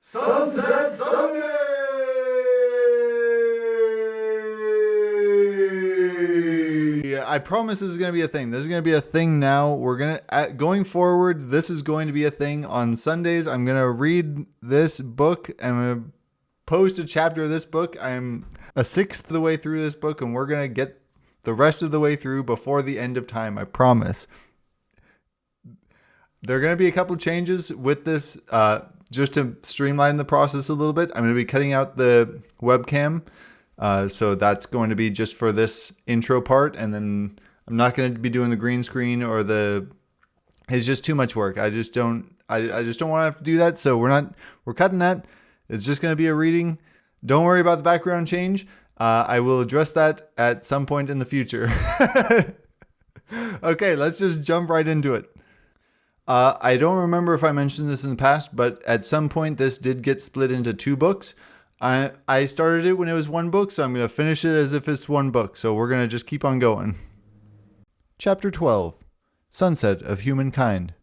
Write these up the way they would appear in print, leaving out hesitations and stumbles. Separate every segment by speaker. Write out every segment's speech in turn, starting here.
Speaker 1: Sunset Sunday! I promise this is going to be a thing. This is going to be a thing now. We're going to, going forward, this is going to be a thing. On Sundays, I'm going to read this book. I'm going to post a chapter of this book. I'm a sixth of the way through this book, and we're going to get the rest of the way through before the end of time. I promise. There are going to be a couple of changes with this, just to streamline the process a little bit. I'm going to be cutting out the webcam. So that's going to be just for this intro part. And then I'm not going to be doing the green screen or it's just too much work. I just don't want to have to do that. So we're cutting that. It's just going to be a reading. Don't worry about the background change. I will address that at some point in the future. Okay, let's just jump right into it. I don't remember if I mentioned this in the past, but at some point this did get split into two books. I started it when it was one book, so I'm going to finish it as if it's one book. So we're going to just keep on going. Chapter 12. Sunset of Humankind.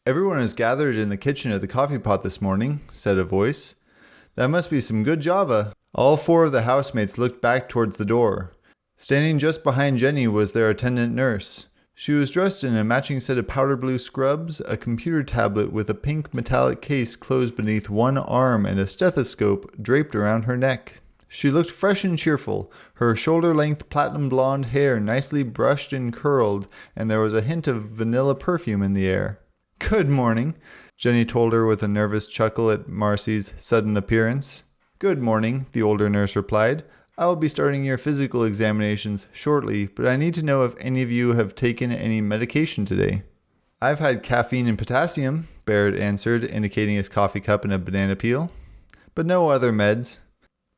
Speaker 1: Everyone is gathered in the kitchen at the coffee pot this morning, said a voice. That must be some good Java. All four of the housemates looked back towards the door. Standing just behind Jenny was their attendant nurse. She was dressed in a matching set of powder blue scrubs, a computer tablet with a pink metallic case closed beneath one arm, and a stethoscope draped around her neck. She looked fresh and cheerful, her shoulder-length platinum blonde hair nicely brushed and curled, and there was a hint of vanilla perfume in the air. "Good morning," Jenny told her with a nervous chuckle at Marcy's sudden appearance. "Good morning," the older nurse replied. "I will be starting your physical examinations shortly, but I need to know if any of you have taken any medication today." "I've had caffeine and potassium," Barrett answered, indicating his coffee cup and a banana peel. "But no other meds."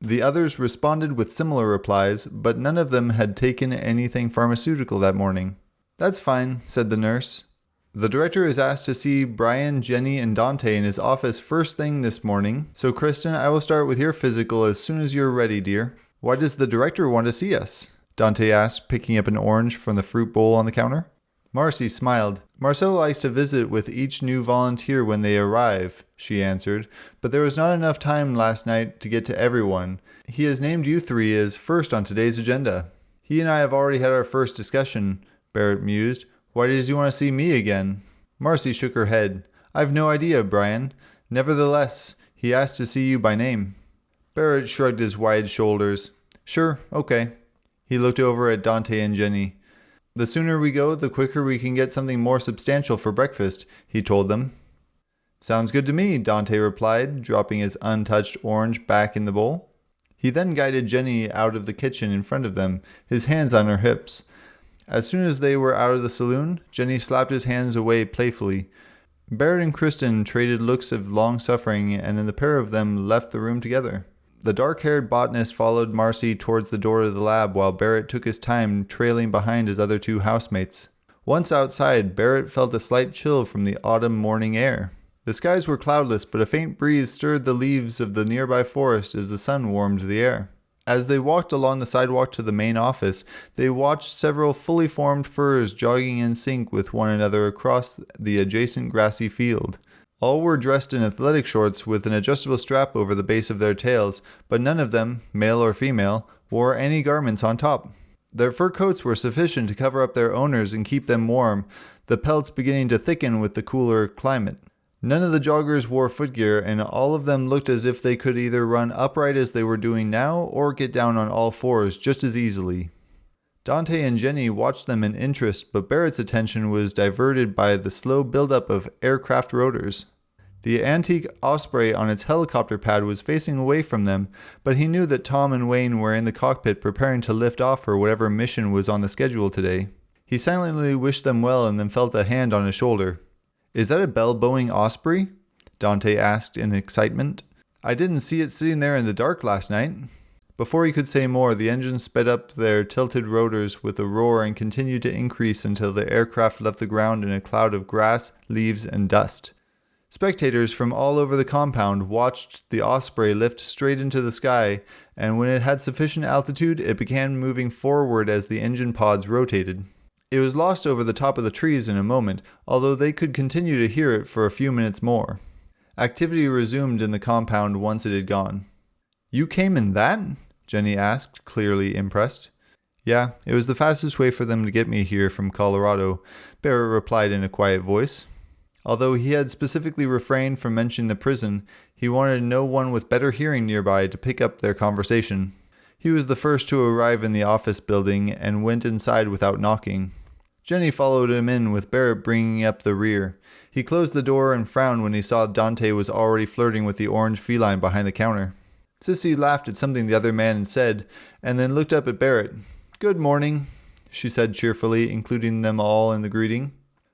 Speaker 1: The others responded with similar replies, but none of them had taken anything pharmaceutical that morning. "That's fine," said the nurse. "The director is asked to see Brian, Jenny, and Dante in his office first thing this morning, so Kristen, I will start with your physical as soon as you're ready, dear." "Why does the director want to see us?" Dante asked, picking up an orange from the fruit bowl on the counter. Marcy smiled. "Marcel likes to visit with each new volunteer when they arrive," she answered, "but there was not enough time last night to get to everyone. He has named you three as first on today's agenda." "He and I have already had our first discussion," Barrett mused. "Why does he want to see me again?" Marcy shook her head. "I've no idea, Brian. Nevertheless, he asked to see you by name." Barrett shrugged his wide shoulders. "Sure, okay." He looked over at Dante and Jenny. "The sooner we go, the quicker we can get something more substantial for breakfast," he told them. "Sounds good to me," Dante replied, dropping his untouched orange back in the bowl. He then guided Jenny out of the kitchen in front of them, his hands on her hips. As soon as they were out of the saloon, Jenny slapped his hands away playfully. Barrett and Kristen traded looks of long suffering, and then the pair of them left the room together. The dark-haired botanist followed Marcy towards the door of the lab while Barrett took his time trailing behind his other two housemates. Once outside, Barrett felt a slight chill from the autumn morning air. The skies were cloudless, but a faint breeze stirred the leaves of the nearby forest as the sun warmed the air. As they walked along the sidewalk to the main office, they watched several fully formed firs jogging in sync with one another across the adjacent grassy field. All were dressed in athletic shorts with an adjustable strap over the base of their tails, but none of them, male or female, wore any garments on top. Their fur coats were sufficient to cover up their owners and keep them warm, the pelts beginning to thicken with the cooler climate. None of the joggers wore footgear, and all of them looked as if they could either run upright as they were doing now or get down on all fours just as easily. Dante and Jenny watched them in interest, but Barrett's attention was diverted by the slow buildup of aircraft rotors. The antique Osprey on its helicopter pad was facing away from them, but he knew that Tom and Wayne were in the cockpit preparing to lift off for whatever mission was on the schedule today. He silently wished them well and then felt a hand on his shoulder. "Is that a Bell-Boeing Osprey?" Dante asked in excitement. "I didn't see it sitting there in the dark last night." Before he could say more, the engines sped up their tilted rotors with a roar and continued to increase until the aircraft left the ground in a cloud of grass, leaves, and dust. Spectators from all over the compound watched the Osprey lift straight into the sky, and when it had sufficient altitude, it began moving forward as the engine pods rotated. It was lost over the top of the trees in a moment, although they could continue to hear it for a few minutes more. Activity resumed in the compound once it had gone. "You came in that?" Jenny asked, clearly impressed. "Yeah, it was the fastest way for them to get me here from Colorado," Barrett replied in a quiet voice. Although he had specifically refrained from mentioning the prison, he wanted no one with better hearing nearby to pick up their conversation. He was the first to arrive in the office building and went inside without knocking. Jenny followed him in, with Barrett bringing up the rear. He closed the door and frowned when he saw Dante was already flirting with the orange feline behind the counter. Sissy laughed at something the other man had said, and then looked up at Barrett. "Good morning," she said cheerfully, including them all in the greeting.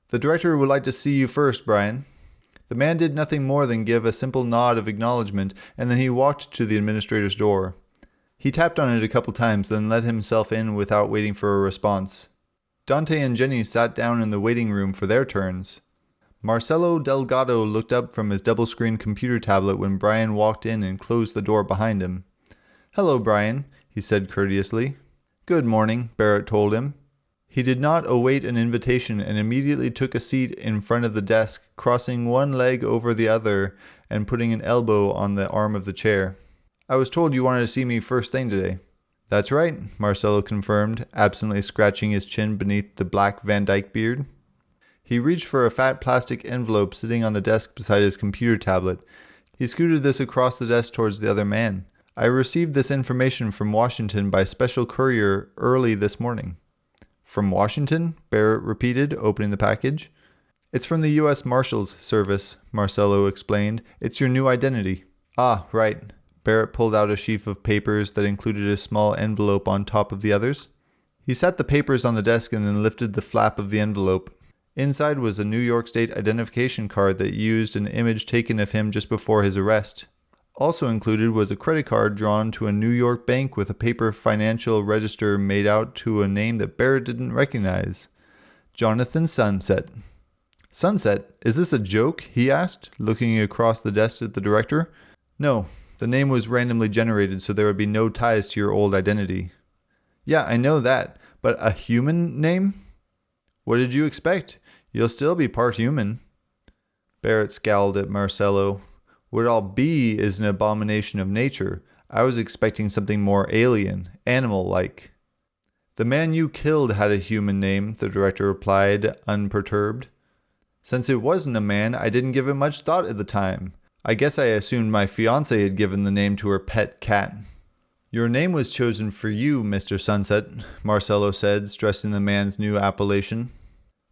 Speaker 1: "The director would like to see you first, Brian." The man did nothing more than give a simple nod of acknowledgement, and then he walked to the administrator's door. He tapped on it a couple times, then let himself in without waiting for a response. Dante and Jenny sat down in the waiting room for their turns. Marcelo Delgado looked up from his double-screen computer tablet when Brian walked in and closed the door behind him. "Hello, Brian," he said courteously. "Good morning," Barrett told him. He did not await an invitation and immediately took a seat in front of the desk, crossing one leg over the other and putting an elbow on the arm of the chair. "I was told you wanted to see me first thing today." "That's right," Marcelo confirmed, absently scratching his chin beneath the black Van Dyke beard. He reached for a fat plastic envelope sitting on the desk beside his computer tablet. He scooted this across the desk towards the other man. "I received this information from Washington by special courier early this morning." "From Washington?" Barrett repeated, opening the package. "It's from the U.S. Marshals Service," Marcelo explained. "It's your new identity." "Ah, right." Barrett pulled out a sheaf of papers that included a small envelope on top of the others. He set the papers on the desk and then lifted the flap of the envelope. Inside was a New York State identification card that used an image taken of him just before his arrest. Also included was a credit card drawn to a New York bank with a paper financial register made out to a name that Barrett didn't recognize. Jonathan Sunset. "Sunset? Is this a joke?" he asked, looking across the desk at the director. "No, the name was randomly generated so there would be no ties to your old identity." "Yeah, I know that, but a human name?" "What did you expect? You'll still be part human." Barrett scowled at Marcelo. "What I'll be is an abomination of nature. I was expecting something more alien, animal-like." "The man you killed had a human name," the director replied, unperturbed. "Since it wasn't a man, I didn't give it much thought at the time. I guess I assumed my fiancée had given the name to her pet cat." "Your name was chosen for you, Mr. Sunset," Marcelo said, stressing the man's new appellation.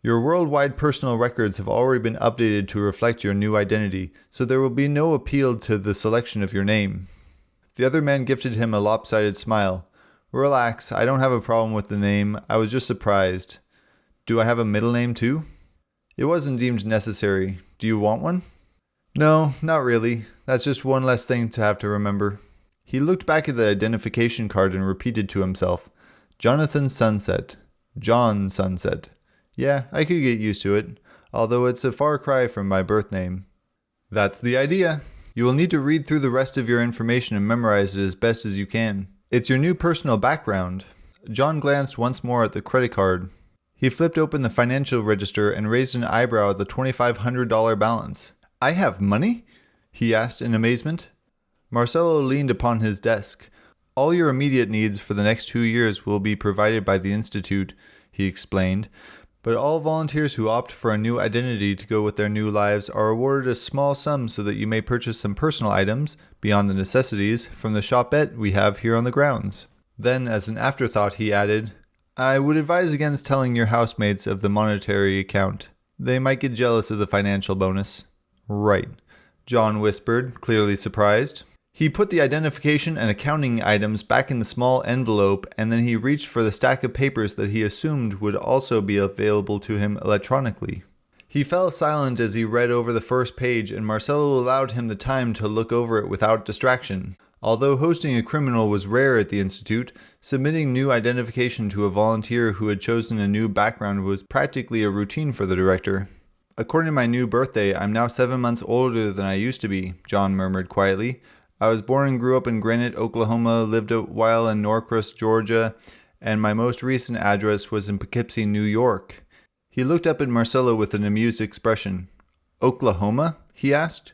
Speaker 1: "Your worldwide personal records have already been updated to reflect your new identity, so there will be no appeal to the selection of your name." The other man gifted him a lopsided smile. "Relax, I don't have a problem with the name. I was just surprised. Do I have a middle name too?" "It wasn't deemed necessary. Do you want one?" "No, not really. That's just one less thing to have to remember." He looked back at the identification card and repeated to himself, "Jonathan Sunset. John Sunset. Yeah, I could get used to it, although it's a far cry from my birth name." "That's the idea. You will need to read through the rest of your information and memorize it as best as you can. It's your new personal background." John glanced once more at the credit card. He flipped open the financial register and raised an eyebrow at the $2,500 balance. "I have money?" he asked in amazement. Marcelo leaned upon his desk. "All your immediate needs for the next 2 years will be provided by the Institute," he explained. "But all volunteers who opt for a new identity to go with their new lives are awarded a small sum so that you may purchase some personal items, beyond the necessities, from the shopette we have here on the grounds." Then, as an afterthought, he added, "I would advise against telling your housemates of the monetary account. They might get jealous of the financial bonus." "Right," John whispered, clearly surprised. He put the identification and accounting items back in the small envelope, and then he reached for the stack of papers that he assumed would also be available to him electronically. He fell silent as he read over the first page, and Marcelo allowed him the time to look over it without distraction. Although hosting a criminal was rare at the Institute, submitting new identification to a volunteer who had chosen a new background was practically a routine for the director. "According to my new birthday, I'm now 7 months older than I used to be," John murmured quietly. "I was born and grew up in Granite, Oklahoma, lived a while in Norcross, Georgia, and my most recent address was in Poughkeepsie, New York." He looked up at Marcelo with an amused expression. "Oklahoma?" he asked.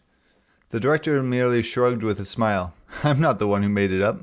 Speaker 1: The director merely shrugged with a smile. I'm not the one who made it up.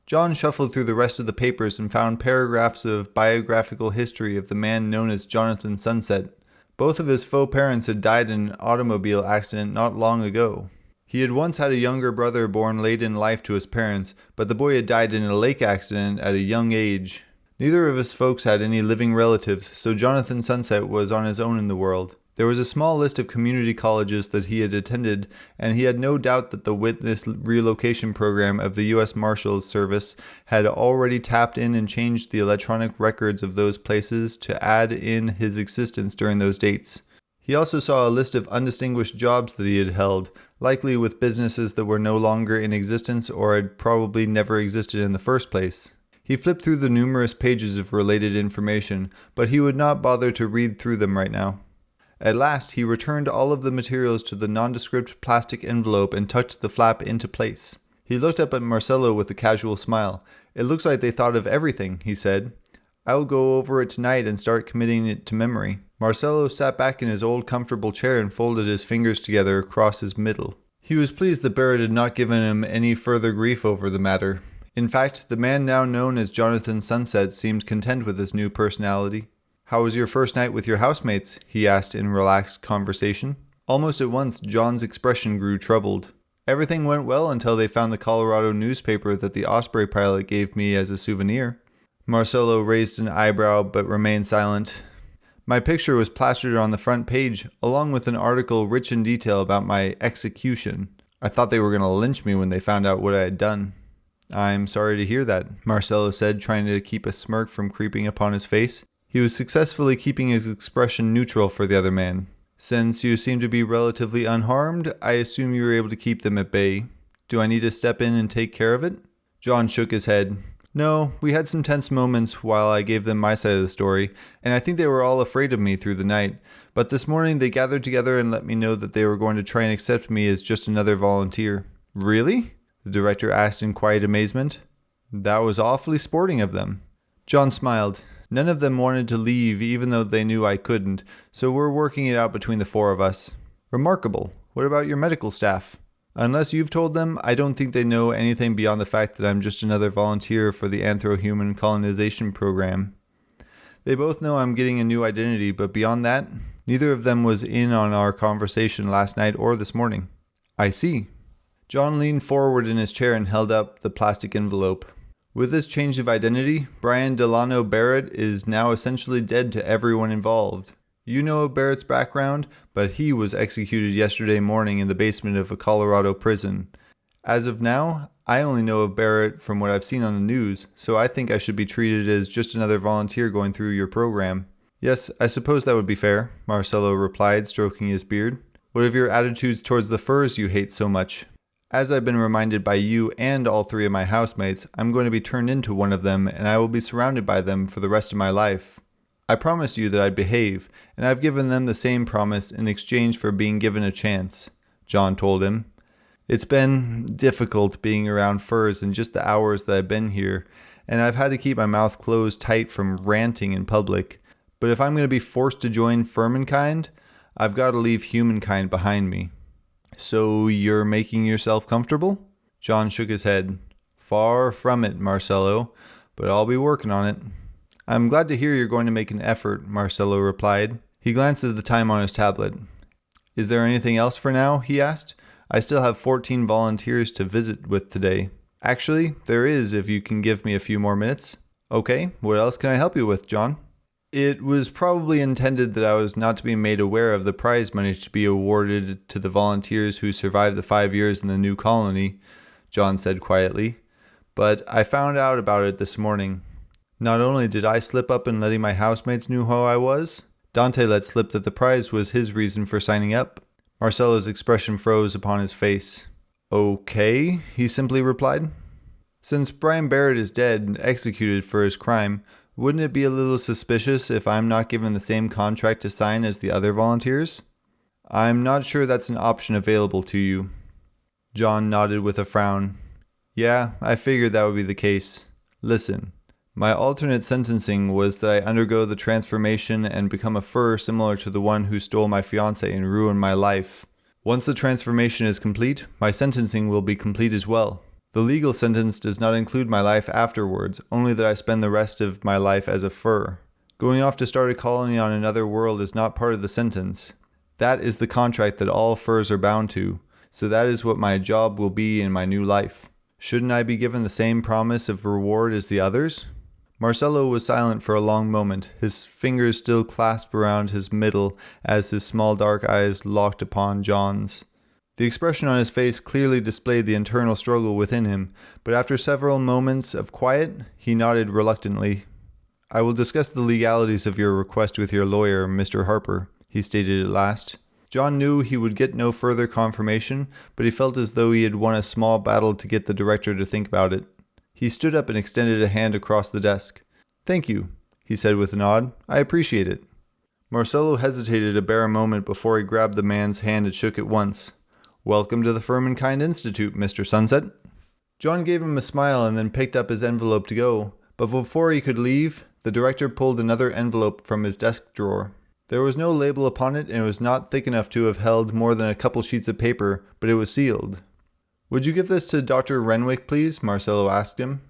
Speaker 1: John shuffled through the rest of the papers and found paragraphs of biographical history of the man known as Jonathan Sunset. Both of his faux parents had died in an automobile accident not long ago. He had once had a younger brother born late in life to his parents, but the boy had died in a lake accident at a young age. Neither of his folks had any living relatives, so Jonathan Sunset was on his own in the world. There was a small list of community colleges that he had attended, and he had no doubt that the witness relocation program of the U.S. Marshals Service had already tapped in and changed the electronic records of those places to add in his existence during those dates. He also saw a list of undistinguished jobs that he had held, likely with businesses that were no longer in existence or had probably never existed in the first place. He flipped through the numerous pages of related information, but he would not bother to read through them right now. At last, he returned all of the materials to the nondescript plastic envelope and tucked the flap into place. He looked up at Marcelo with a casual smile. It looks like they thought of everything, he said. I'll go over it tonight and start committing it to memory. Marcelo sat back in his old comfortable chair and folded his fingers together across his middle. He was pleased that Barrett had not given him any further grief over the matter. In fact, the man now known as Jonathan Sunset seemed content with his new personality. How was your first night with your housemates? He asked in relaxed conversation. Almost at once, John's expression grew troubled. Everything went well until they found the Colorado newspaper that the Osprey pilot gave me as a souvenir. Marcelo raised an eyebrow but remained silent. My picture was plastered on the front page, along with an article rich in detail about my execution. I thought they were going to lynch me when they found out what I had done. I'm sorry to hear that, Marcelo said, trying to keep a smirk from creeping upon his face. He was successfully keeping his expression neutral for the other man. Since you seem to be relatively unharmed, I assume you were able to keep them at bay. Do I need to step in and take care of it? John shook his head. No, we had some tense moments while I gave them my side of the story, and I think they were all afraid of me through the night. But this morning they gathered together and let me know that they were going to try and accept me as just another volunteer. Really? The director asked in quiet amazement. That was awfully sporting of them. John smiled. None of them wanted to leave even though they knew I couldn't, so we're working it out between the four of us. Remarkable. What about your medical staff? Unless you've told them, I don't think they know anything beyond the fact that I'm just another volunteer for the Anthro-Human colonization program. They both know I'm getting a new identity, but beyond that, neither of them was in on our conversation last night or this morning. I see. John leaned forward in his chair and held up the plastic envelope. With this change of identity, Brian Delano Barrett is now essentially dead to everyone involved. You know of Barrett's background, but he was executed yesterday morning in the basement of a Colorado prison. As of now, I only know of Barrett from what I've seen on the news, so I think I should be treated as just another volunteer going through your program. Yes, I suppose that would be fair, Marcelo replied, stroking his beard. What of your attitudes towards the furs you hate so much? As I've been reminded by you and all three of my housemates, I'm going to be turned into one of them, and I will be surrounded by them for the rest of my life. I promised you that I'd behave, and I've given them the same promise in exchange for being given a chance, John told him. It's been difficult being around furs in just the hours that I've been here, and I've had to keep my mouth closed tight from ranting in public. But if I'm going to be forced to join Furmankind, I've got to leave Humankind behind me. So you're making yourself comfortable? John shook his head. Far from it, Marcelo, but I'll be working on it. I'm glad to hear you're going to make an effort, Marcelo replied. He glanced at the time on his tablet. Is there anything else for now? He asked. I still have 14 volunteers to visit with today. Actually, there is if you can give me a few more minutes. Okay, what else can I help you with, John? It was probably intended that I was not to be made aware of the prize money to be awarded to the volunteers who survived the 5 years in the new colony, John said quietly. But I found out about it this morning. Not only did I slip up in letting my housemates know who I was, Dante let slip that the prize was his reason for signing up. Marcelo's expression froze upon his face. Okay, he simply replied. Since Brian Barrett is dead and executed for his crime, wouldn't it be a little suspicious if I'm not given the same contract to sign as the other volunteers? I'm not sure that's an option available to you. John nodded with a frown. Yeah, I figured that would be the case. Listen. My alternate sentencing was that I undergo the transformation and become a fur similar to the one who stole my fiancée and ruined my life. Once the transformation is complete, my sentencing will be complete as well. The legal sentence does not include my life afterwards, only that I spend the rest of my life as a fur. Going off to start a colony on another world is not part of the sentence. That is the contract that all furs are bound to, so that is what my job will be in my new life. Shouldn't I be given the same promise of reward as the others? Marcello was silent for a long moment, his fingers still clasped around his middle as his small dark eyes locked upon John's. The expression on his face clearly displayed the internal struggle within him, but after several moments of quiet, he nodded reluctantly. "I will discuss the legalities of your request with your lawyer, Mr. Harper," he stated at last. John knew he would get no further confirmation, but he felt as though he had won a small battle to get the director to think about it. He stood up and extended a hand across the desk. "Thank you," he said with a nod. "I appreciate it." Marcello hesitated a bare moment before he grabbed the man's hand and shook it once. "Welcome to the Furmankind Institute, Mr. Sunset." John gave him a smile and then picked up his envelope to go, but before he could leave, the director pulled another envelope from his desk drawer. There was no label upon it, and it was not thick enough to have held more than a couple sheets of paper, but it was sealed. "Would you give this to Dr. Renwick, please?" Marcello asked him.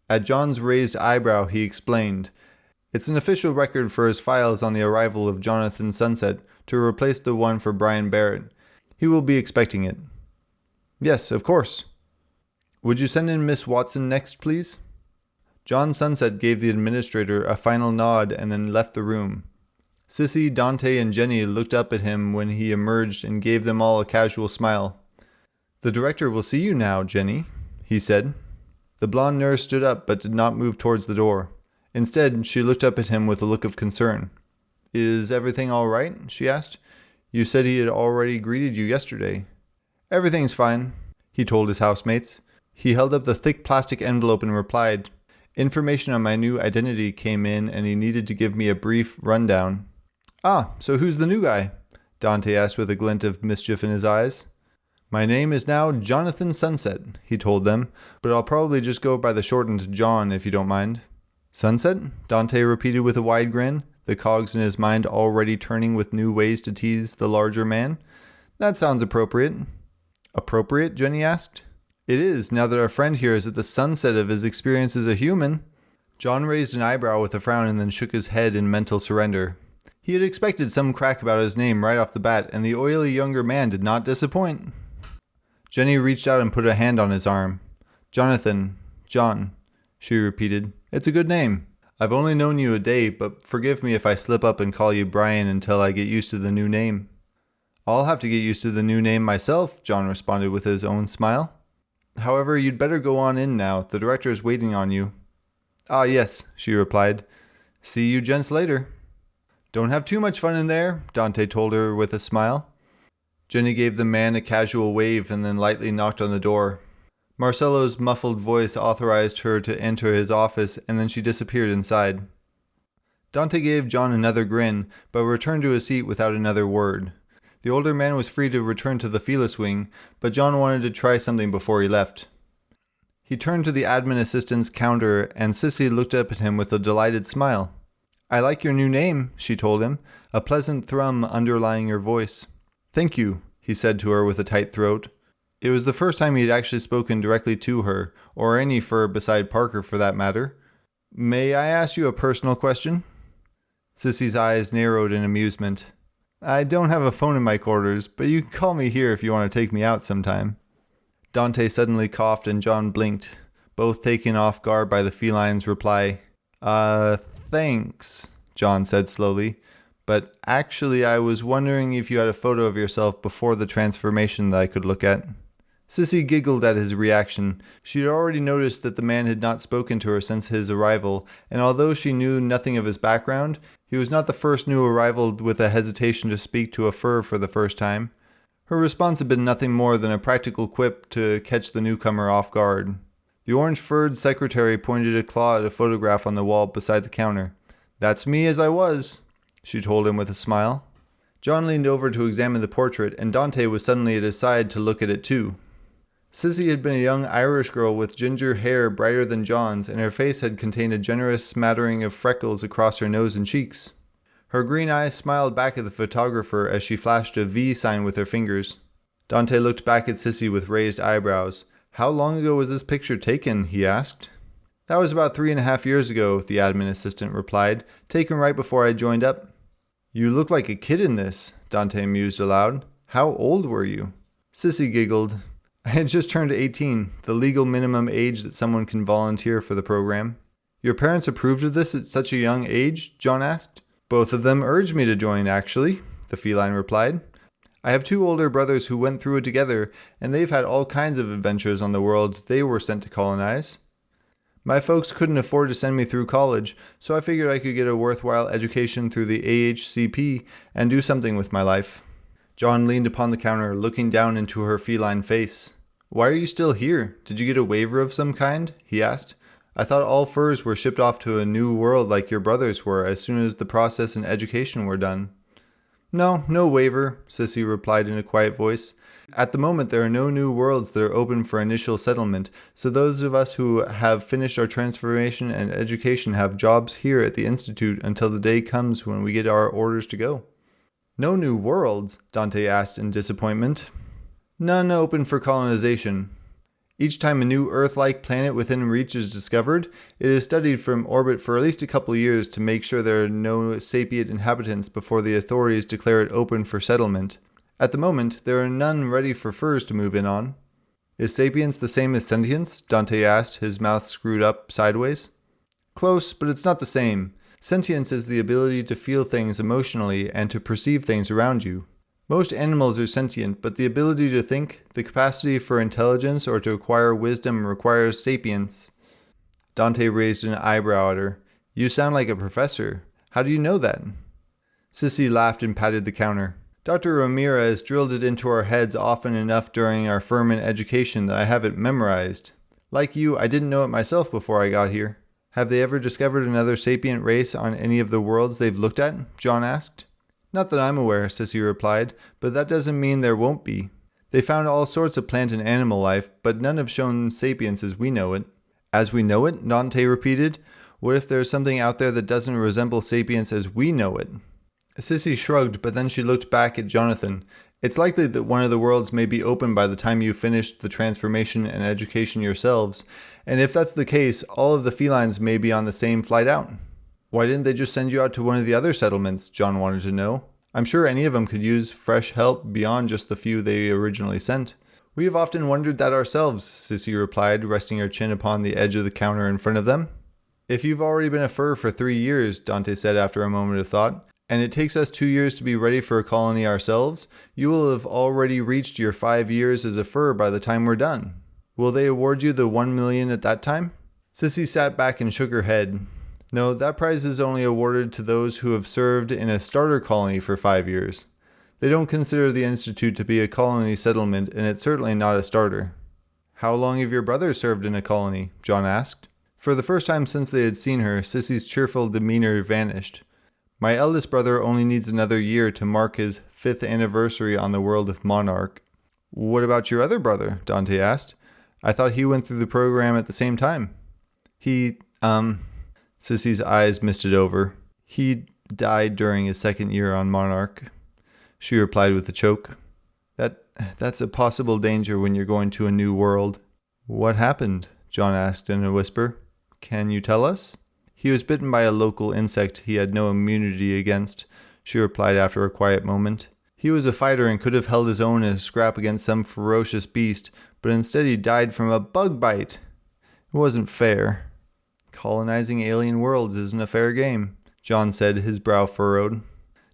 Speaker 1: At John's raised eyebrow, he explained, "It's an official record for his files on the arrival of Jonathan Sunset to replace the one for Brian Barrett. He will be expecting it." "Yes, of course." "Would you send in Miss Watson next, please?" John Sunset gave the administrator a final nod and then left the room. Sissy, Dante, and Jenny looked up at him when he emerged and gave them all a casual smile. "The director will see you now, Jenny," he said. The blonde nurse stood up but did not move towards the door. Instead, she looked up at him with a look of concern. "Is everything all right?" she asked. "You said he had already greeted you yesterday." "Everything's fine," he told his housemates. He held up the thick plastic envelope and replied, "Information on my new identity came in and he needed to give me a brief rundown." "Ah, so who's the new guy?" Dante asked with a glint of mischief in his eyes. "My name is now Jonathan Sunset," he told them, "but I'll probably just go by the shortened John if you don't mind." "Sunset?" Dante repeated with a wide grin, the cogs in his mind already turning with new ways to tease the larger man. "That sounds appropriate." "Appropriate?" Jenny asked. "It is, now that our friend here is at the sunset of his experience as a human." John raised an eyebrow with a frown and then shook his head in mental surrender. He had expected some crack about his name right off the bat, and the oily younger man did not disappoint. Jenny reached out and put a hand on his arm. "Jonathan, John," she repeated. "It's a good name. I've only known you a day, but forgive me if I slip up and call you Brian until I get used to the new name." "I'll have to get used to the new name myself," John responded with his own smile. "However, you'd better go on in now. The director is waiting on you." "Ah, yes," she replied. "See you gents later." "Don't have too much fun in there," Dante told her with a smile. Jenny gave the man a casual wave and then lightly knocked on the door. Marcello's muffled voice authorized her to enter his office, and then she disappeared inside. Dante gave John another grin, but returned to his seat without another word. The older man was free to return to the Felis wing, but John wanted to try something before he left. He turned to the admin assistant's counter, and Sissy looked up at him with a delighted smile. "I like your new name," she told him, a pleasant thrum underlying her voice. "Thank you," he said to her with a tight throat. It was the first time he had actually spoken directly to her, or any fur beside Parker for that matter. "May I ask you a personal question?" Sissy's eyes narrowed in amusement. "I don't have a phone in my quarters, but you can call me here if you want to take me out sometime." Dante suddenly coughed and John blinked, both taken off guard by the feline's reply. Thanks," John said slowly. "But actually I was wondering if you had a photo of yourself before the transformation that I could look at." Sissy giggled at his reaction. She had already noticed that the man had not spoken to her since his arrival, and although she knew nothing of his background, he was not the first new arrival with a hesitation to speak to a fur for the first time. Her response had been nothing more than a practical quip to catch the newcomer off guard. The orange-furred secretary pointed a claw at a photograph on the wall beside the counter. "That's me as I was," she told him with a smile. John leaned over to examine the portrait, and Dante was suddenly at his side to look at it too. Sissy had been a young Irish girl with ginger hair brighter than John's, and her face had contained a generous smattering of freckles across her nose and cheeks. Her green eyes smiled back at the photographer as she flashed a V sign with her fingers. Dante looked back at Sissy with raised eyebrows. How long ago was this picture taken? He asked. That was about 3.5 years ago, the admin assistant replied, taken right before I joined up. You look like a kid in this, Dante mused aloud. How old were you? Sissy giggled. I had just turned 18, the legal minimum age that someone can volunteer for the program. Your parents approved of this at such a young age? John asked. Both of them urged me to join, actually, the feline replied. I have 2 older brothers who went through it together, and they've had all kinds of adventures on the world they were sent to colonize. My folks couldn't afford to send me through college, so I figured I could get a worthwhile education through the AHCP and do something with my life. John leaned upon the counter, looking down into her feline face. Why are you still here? Did you get a waiver of some kind? He asked. I thought all furs were shipped off to a new world like your brothers were as soon as the process and education were done. No waiver, Sissy replied in a quiet voice. At the moment, there are no new worlds that are open for initial settlement, so those of us who have finished our transformation and education have jobs here at the Institute until the day comes when we get our orders to go. No new worlds? Dante asked in disappointment. None open for colonization. Each time a new Earth-like planet within reach is discovered, it is studied from orbit for at least a couple of years to make sure there are no sapient inhabitants before the authorities declare it open for settlement. At the moment, there are none ready for furs to move in on. Is sapience the same as sentience? Dante asked, his mouth screwed up sideways. Close, but it's not the same. Sentience is the ability to feel things emotionally and to perceive things around you. Most animals are sentient, but the ability to think, the capacity for intelligence or to acquire wisdom requires sapience. Dante raised an eyebrow at her. You sound like a professor. How do you know that? Sissy laughed and patted the counter. Dr. Ramirez drilled it into our heads often enough during our Furman education that I have it memorized. Like you, I didn't know it myself before I got here. Have they ever discovered another sapient race on any of the worlds they've looked at? John asked. Not that I'm aware, Sissy replied, but that doesn't mean there won't be. They found all sorts of plant and animal life, but none have shown sapience as we know it. As we know it? Dante repeated. What if there's something out there that doesn't resemble sapience as we know it? Sissy shrugged, but then she looked back at Jonathan. It's likely that one of the worlds may be open by the time you finished the transformation and education yourselves, and if that's the case, all of the felines may be on the same flight out. Why didn't they just send you out to one of the other settlements? John wanted to know. I'm sure any of them could use fresh help beyond just the few they originally sent. We have often wondered that ourselves, Sissy replied, resting her chin upon the edge of the counter in front of them. If you've already been a fur for 3 years, Dante said after a moment of thought, and it takes us 2 years to be ready for a colony ourselves, you will have already reached your 5 years as a fur by the time we're done. Will they award you the $1 million at that time? Sissy sat back and shook her head. No, that prize is only awarded to those who have served in a starter colony for 5 years. They don't consider the Institute to be a colony settlement, and it's certainly not a starter. How long have your brothers served in a colony? John asked. For the first time since they had seen her, Sissy's cheerful demeanor vanished. My eldest brother only needs another year to mark his 5th anniversary on the world of Monarch. What about your other brother? Dante asked. I thought he went through the program at the same time. Sissy's eyes misted over. He died during his 2nd year on Monarch. She replied with a choke. That's a possible danger when you're going to a new world. What happened? John asked in a whisper. Can you tell us? He was bitten by a local insect he had no immunity against, she replied after a quiet moment. He was a fighter and could have held his own in a scrap against some ferocious beast, but instead he died from a bug bite. It wasn't fair. Colonizing alien worlds isn't a fair game, John said, his brow furrowed.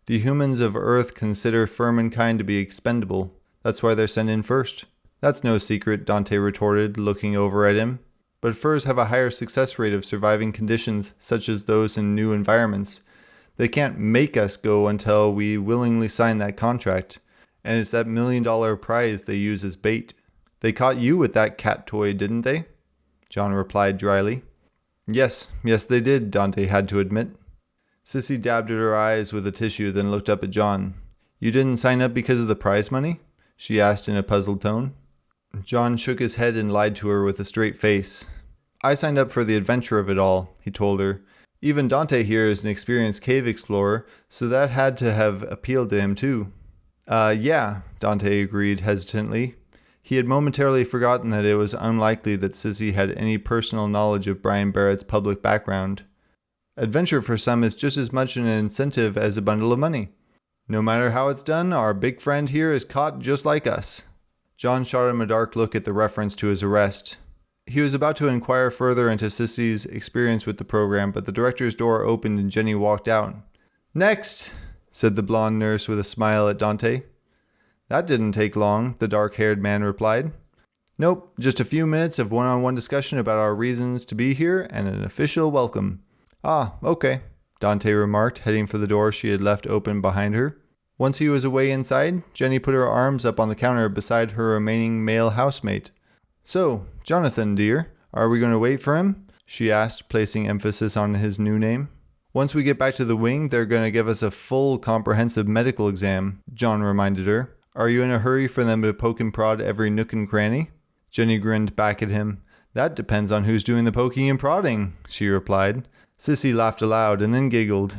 Speaker 1: The humans of Earth consider Furmankind to be expendable. That's why they're sent in first. That's no secret, Dante retorted, looking over at him. But furs have a higher success rate of surviving conditions such as those in new environments. They can't make us go until we willingly sign that contract, and it's that $1 million prize they use as bait. They caught you with that cat toy, didn't they? John replied dryly. Yes, they did, Dante had to admit. Sissy dabbed at her eyes with a tissue, then looked up at John. You didn't sign up because of the prize money? She asked in a puzzled tone. John shook his head and lied to her with a straight face. I signed up for the adventure of it all, he told her. Even Dante here is an experienced cave explorer, so that had to have appealed to him too. Yeah, Dante agreed hesitantly. He had momentarily forgotten that it was unlikely that Sissy had any personal knowledge of Brian Barrett's public background. Adventure for some is just as much an incentive as a bundle of money. No matter how it's done, our big friend here is caught just like us. John shot him a dark look at the reference to his arrest. He was about to inquire further into Sissy's experience with the program, but the director's door opened and Jenny walked out. "Next," said the blonde nurse with a smile at Dante. "That didn't take long," the dark-haired man replied. "Nope, just a few minutes of one-on-one discussion about our reasons to be here and an official welcome." "Ah, okay," Dante remarked, heading for the door she had left open behind her. Once he was away inside, Jenny put her arms up on the counter beside her remaining male housemate. "So, Jonathan, dear, are we going to wait for him?" she asked, placing emphasis on his new name. "Once we get back to the wing, they're going to give us a full, comprehensive medical exam," John reminded her. "Are you in a hurry for them to poke and prod every nook and cranny?" Jenny grinned back at him. "That depends on who's doing the poking and prodding," she replied. Sissy laughed aloud and then giggled.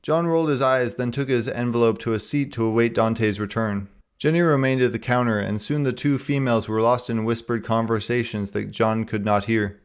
Speaker 1: John rolled his eyes, then took his envelope to a seat to await Dante's return. Jenny remained at the counter, and soon the two females were lost in whispered conversations that John could not hear.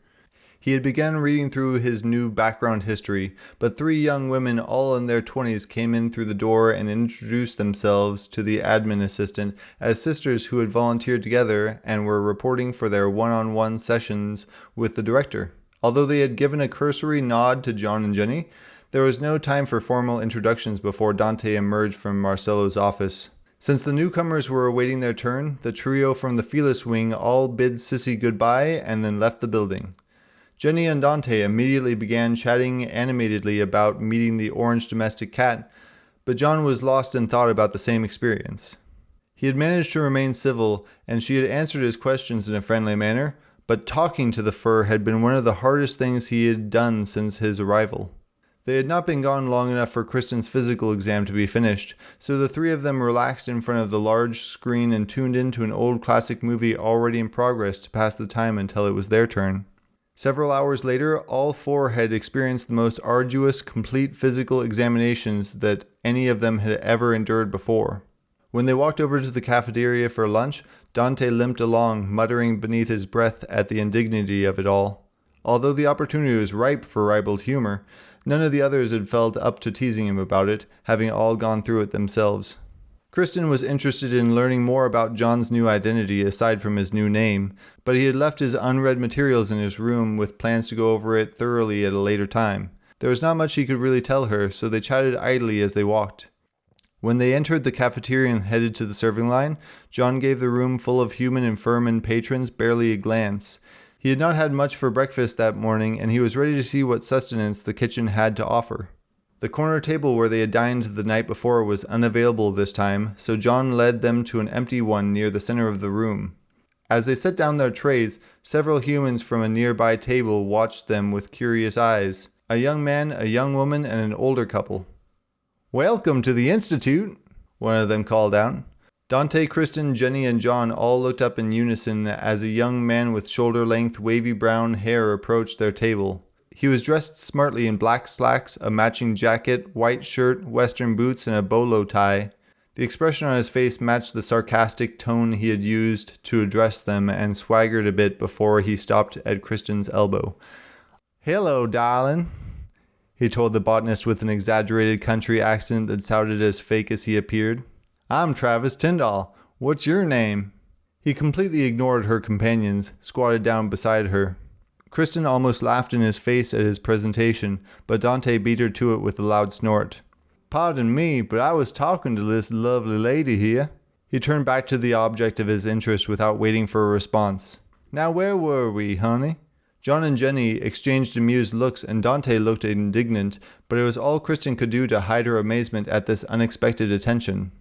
Speaker 1: He had begun reading through his new background history, but three young women, all in their 20s, came in through the door and introduced themselves to the admin assistant as sisters who had volunteered together and were reporting for their one-on-one sessions with the director. Although they had given a cursory nod to John and Jenny, there was no time for formal introductions before Dante emerged from Marcello's office. Since the newcomers were awaiting their turn, the trio from the Felis wing all bid Sissy goodbye and then left the building. Jenny and Dante immediately began chatting animatedly about meeting the orange domestic cat, but John was lost in thought about the same experience. He had managed to remain civil, and she had answered his questions in a friendly manner, but talking to the fur had been one of the hardest things he had done since his arrival. They had not been gone long enough for Kristen's physical exam to be finished, so the three of them relaxed in front of the large screen and tuned into an old classic movie already in progress to pass the time until it was their turn. Several hours later, all four had experienced the most arduous, complete physical examinations that any of them had ever endured before. When they walked over to the cafeteria for lunch, Dante limped along, muttering beneath his breath at the indignity of it all. Although the opportunity was ripe for ribald humor, none of the others had felt up to teasing him about it, having all gone through it themselves. Kristen was interested in learning more about John's new identity aside from his new name, but he had left his unread materials in his room with plans to go over it thoroughly at a later time. There was not much he could really tell her, so they chatted idly as they walked. When they entered the cafeteria and headed to the serving line, John gave the room full of human and Furman patrons barely a glance. He had not had much for breakfast that morning, and he was ready to see what sustenance the kitchen had to offer. The corner table where they had dined the night before was unavailable this time, so John led them to an empty one near the center of the room. As they set down their trays, several humans from a nearby table watched them with curious eyes. A young man, a young woman, and an older couple. "Welcome to the Institute," one of them called out. Dante, Kristen, Jenny, and John all looked up in unison as a young man with shoulder-length, wavy brown hair approached their table. He was dressed smartly in black slacks, a matching jacket, white shirt, western boots, and a bolo tie. The expression on his face matched the sarcastic tone he had used to address them and swaggered a bit before he stopped at Kristen's elbow. "Hello, darling," he told the botanist with an exaggerated country accent that sounded as fake as he appeared. "I'm Travis Tyndall. What's your name?" He completely ignored her companions, squatted down beside her. Kristen almost laughed in his face at his presentation, but Dante beat her to it with a loud snort. "Pardon me, but I was talking to this lovely lady here." He turned back to the object of his interest without waiting for a response. "Now where were we, honey?" John and Jenny exchanged amused looks, and Dante looked indignant, but it was all Kristen could do to hide her amazement at this unexpected attention.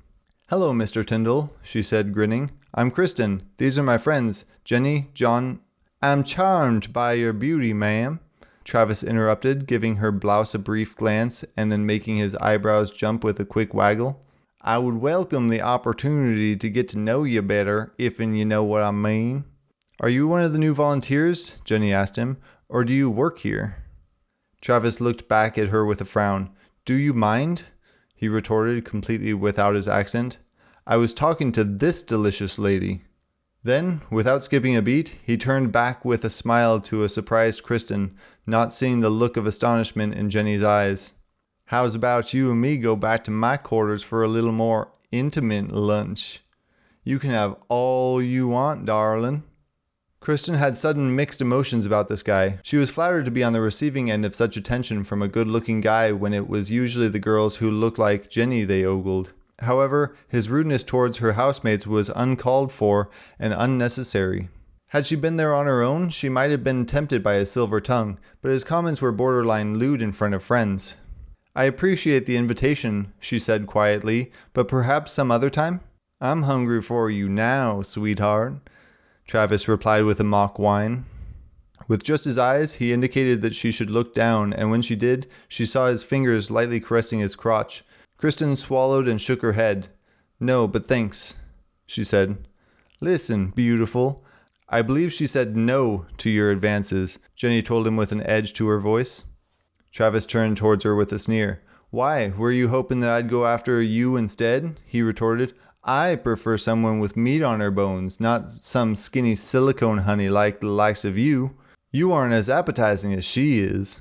Speaker 1: "Hello, Mr. Tyndall," she said, grinning. "I'm Kristen. These are my friends, Jenny, John—" "I'm charmed by your beauty, ma'am," Travis interrupted, giving her blouse a brief glance and then making his eyebrows jump with a quick waggle. "I would welcome the opportunity to get to know you better, if'n you know what I mean." "Are you one of the new volunteers?" Jenny asked him. "Or do you work here?" Travis looked back at her with a frown. "Do you mind?" he retorted, completely without his accent. I was talking to this delicious lady." Then, without skipping a beat, he turned back with a smile to a surprised Kristen, not seeing the look of astonishment in Jenny's eyes. "How's about you and me go back to my quarters for a little more intimate lunch? You can have all you want, darling." Kristen had sudden mixed emotions about this guy. She was flattered to be on the receiving end of such attention from a good-looking guy when it was usually the girls who looked like Jenny they ogled. However, his rudeness towards her housemates was uncalled for and unnecessary. Had she been there on her own, she might have been tempted by his silver tongue, but his comments were borderline lewd in front of friends. "I appreciate the invitation," she said quietly, "but perhaps some other time?" "I'm hungry for you now, sweetheart," Travis replied with a mock whine. With just his eyes, he indicated that she should look down, and when she did, she saw his fingers lightly caressing his crotch. Kristen swallowed and shook her head. "No, but thanks," she said. "Listen, beautiful. I believe she said no to your advances," Jenny told him with an edge to her voice. Travis turned towards her with a sneer. "Why, were you hoping that I'd go after you instead?" he retorted. "I prefer someone with meat on her bones, not some skinny silicone honey like the likes of you. You aren't as appetizing as she is."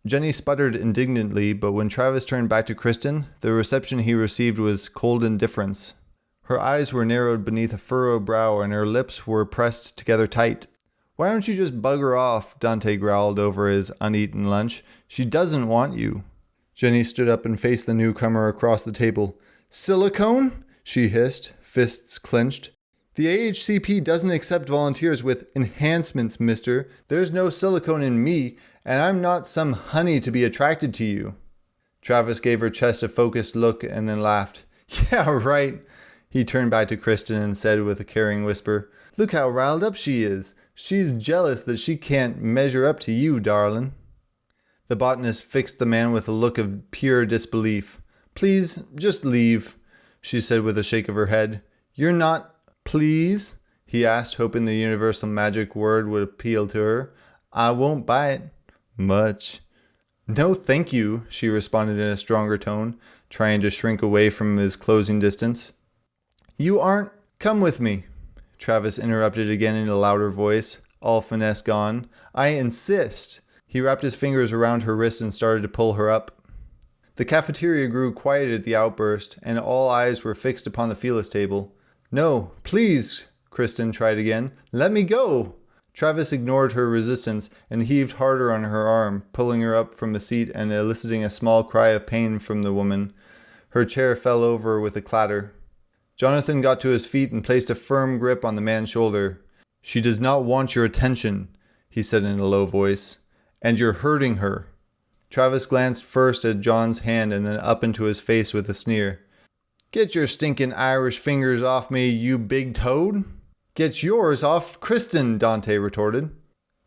Speaker 1: Jenny sputtered indignantly, but when Travis turned back to Kristen, the reception he received was cold indifference. Her eyes were narrowed beneath a furrowed brow and her lips were pressed together tight. "Why don't you just bugger off?" Dante growled over his uneaten lunch. "She doesn't want you." Jenny stood up and faced the newcomer across the table. "Silicone?" she hissed, fists clenched. "The AHCP doesn't accept volunteers with enhancements, mister. There's no silicone in me, and I'm not some honey to be attracted to you." Travis gave her chest a focused look and then laughed. "Yeah, right." He turned back to Kristen and said with a caring whisper, "Look how riled up she is. She's jealous that she can't measure up to you, darling." The botanist fixed the man with a look of pure disbelief. "Please, just leave," she said with a shake of her head. "You're not..." "Please?" he asked, hoping the universal magic word would appeal to her. "I won't bite. Much." "No, thank you," she responded in a stronger tone, trying to shrink away from his closing distance. "You aren't..." "Come with me," Travis interrupted again in a louder voice, all finesse gone. "I insist." He wrapped his fingers around her wrist and started to pull her up. The cafeteria grew quiet at the outburst, and all eyes were fixed upon the Felis table. "No, please," Kristen tried again. "Let me go." Travis ignored her resistance and heaved harder on her arm, pulling her up from the seat and eliciting a small cry of pain from the woman. Her chair fell over with a clatter. Jonathan got to his feet and placed a firm grip on the man's shoulder. "She does not want your attention," he said in a low voice. "And you're hurting her." Travis glanced first at John's hand and then up into his face with a sneer. "Get your stinking Irish fingers off me, you big toad." "Get yours off Kristen," Dante retorted.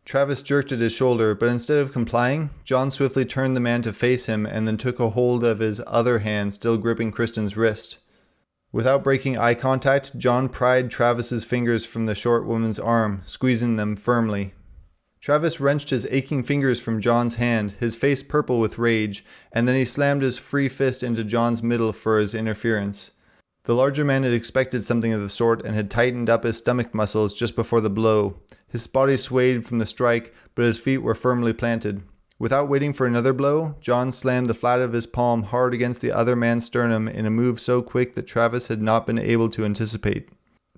Speaker 1: Travis jerked at his shoulder, but instead of complying, John swiftly turned the man to face him and then took a hold of his other hand, still gripping Kristen's wrist. Without breaking eye contact, John pried Travis's fingers from the short woman's arm, squeezing them firmly. Travis wrenched his aching fingers from John's hand, his face purple with rage, and then he slammed his free fist into John's middle for his interference. The larger man had expected something of the sort and had tightened up his stomach muscles just before the blow. His body swayed from the strike, but his feet were firmly planted. Without waiting for another blow, John slammed the flat of his palm hard against the other man's sternum in a move so quick that Travis had not been able to anticipate.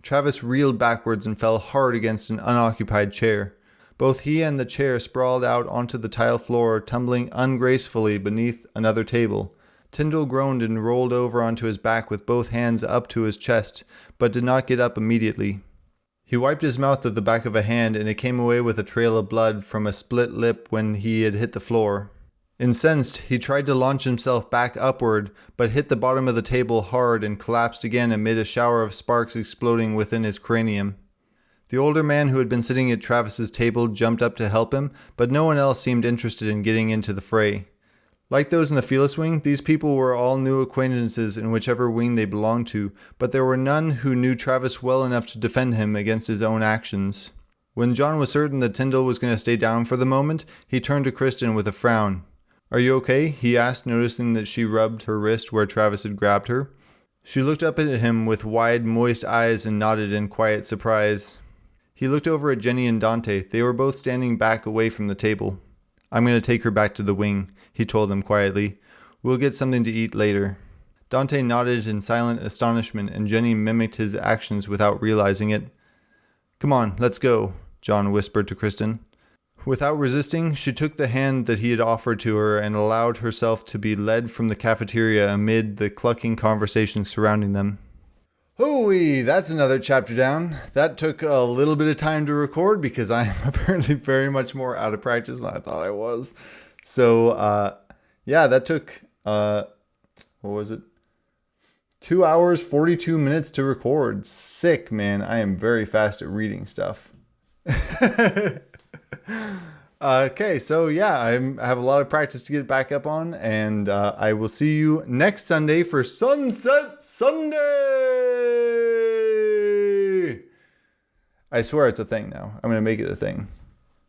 Speaker 1: Travis reeled backwards and fell hard against an unoccupied chair. Both he and the chair sprawled out onto the tile floor, tumbling ungracefully beneath another table. Tyndall groaned and rolled over onto his back with both hands up to his chest, but did not get up immediately. He wiped his mouth with the back of a hand, and it came away with a trail of blood from a split lip when he had hit the floor. Incensed, he tried to launch himself back upward, but hit the bottom of the table hard and collapsed again amid a shower of sparks exploding within his cranium. The older man who had been sitting at Travis's table jumped up to help him, but no one else seemed interested in getting into the fray. Like those in the Felis wing, these people were all new acquaintances in whichever wing they belonged to, but there were none who knew Travis well enough to defend him against his own actions. When John was certain that Tyndall was going to stay down for the moment, he turned to Kristen with a frown. "Are you okay?" he asked, noticing that she rubbed her wrist where Travis had grabbed her. She looked up at him with wide, moist eyes and nodded in quiet surprise. He looked over at Jenny and Dante. They were both standing back away from the table. I'm going to take her back to the wing, he told them quietly. We'll get something to eat later. Dante nodded in silent astonishment, and Jenny mimicked his actions without realizing it. Come on, let's go, John whispered to Kristen. Without resisting, she took the hand that he had offered to her and allowed herself to be led from the cafeteria amid the clucking conversation surrounding them. Hooey, that's another chapter down. That took a little bit of time to record because I am apparently very much more out of practice than I thought I was. So, yeah, that took, what was it? 2 hours, 42 minutes to record. Sick, man. I am very fast at reading stuff. Okay, so yeah, I have a lot of practice to get back up on, and I will see you next Sunday for Sunset Sunday! I swear it's a thing now. I'm going to make it a thing.